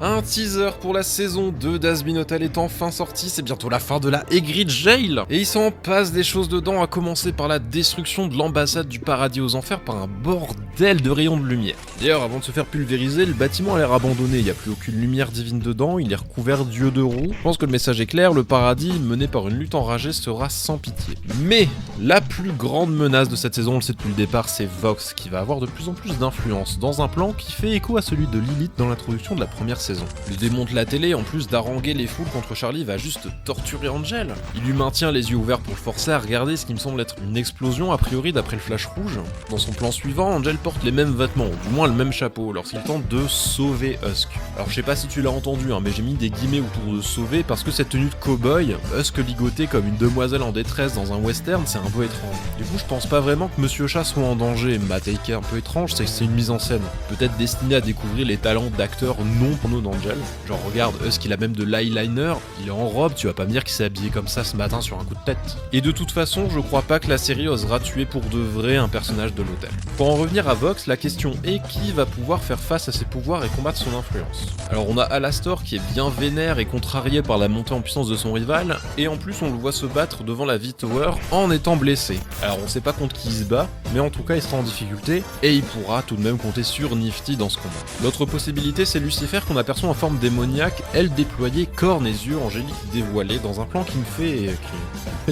Un teaser pour la saison 2 d'Hazbin Hotel est enfin sorti, c'est bientôt la fin de la Aigreed Jail. Et il s'en passe des choses dedans, à commencer par la destruction de l'ambassade du paradis aux enfers par un bordel de rayons de lumière. D'ailleurs, avant de se faire pulvériser, le bâtiment a l'air abandonné, il n'y a plus aucune lumière divine dedans, il est recouvert d'yeux de roue. Je pense que le message est clair, le paradis, mené par une lutte enragée, sera sans pitié. Mais la plus grande menace de cette saison, on le sait depuis le départ, c'est Vox, qui va avoir de plus en plus d'influence, dans un plan qui fait écho à celui de Lilith dans l'introduction de la première saison. Il démonte la télé, en plus d'haranguer les foules contre Charlie, va juste torturer Angel. Il lui maintient les yeux ouverts pour le forcer à regarder ce qui me semble être une explosion, a priori d'après le flash rouge. Dans son plan suivant, Angel porte les mêmes vêtements, ou du moins le même chapeau, lorsqu'il tente de sauver Husk. Alors je sais pas si tu l'as entendu, mais j'ai mis des guillemets autour de sauver parce que cette tenue de cow-boy, Husk ligoté comme une demoiselle en détresse dans un western, c'est un peu étrange. Du coup je pense pas vraiment que Monsieur Chat soit en danger, ma take est un peu étrange, c'est que c'est une mise en scène, peut-être destinée à découvrir les talents d'acteurs non porno d'Angel. Genre regarde, Husk il a même de l'eyeliner, il est en robe, tu vas pas me dire qu'il s'est habillé comme ça ce matin sur un coup de tête. Et de toute façon, je crois pas que la série osera tuer pour de vrai un personnage de l'hôtel. Pour en revenir à Vox, la question est qui va pouvoir faire face à ses pouvoirs et combattre son influence. Alors on a Alastor qui est bien vénère et contrarié par la montée en puissance de son rival, et en plus on le voit se battre devant la V-Tower en étant blessé. Alors on sait pas contre qui il se bat, mais en tout cas il sera en difficulté, et il pourra tout de même compter sur Nifty dans ce combat. L'autre possibilité c'est Lucifer qu'on aperçoit en forme démoniaque, elle déployée cornes et yeux angéliques dévoilés dans un plan qui me fait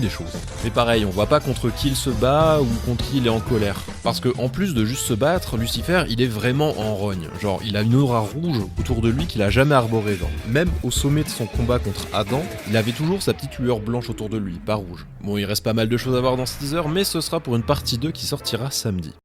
des choses. Mais pareil, on voit pas contre qui il se bat ou contre qui il est en colère. Parce que en plus de juste se battre, Lucifer il est vraiment en rogne. Genre il a une aura rouge autour de lui qu'il a jamais arboré. Genre. Même au sommet de son combat contre Adam, il avait toujours sa petite lueur blanche autour de lui, pas rouge. Bon, il reste pas mal de choses à voir dans ce teaser, mais ce sera pour une partie 2 qui sortira samedi.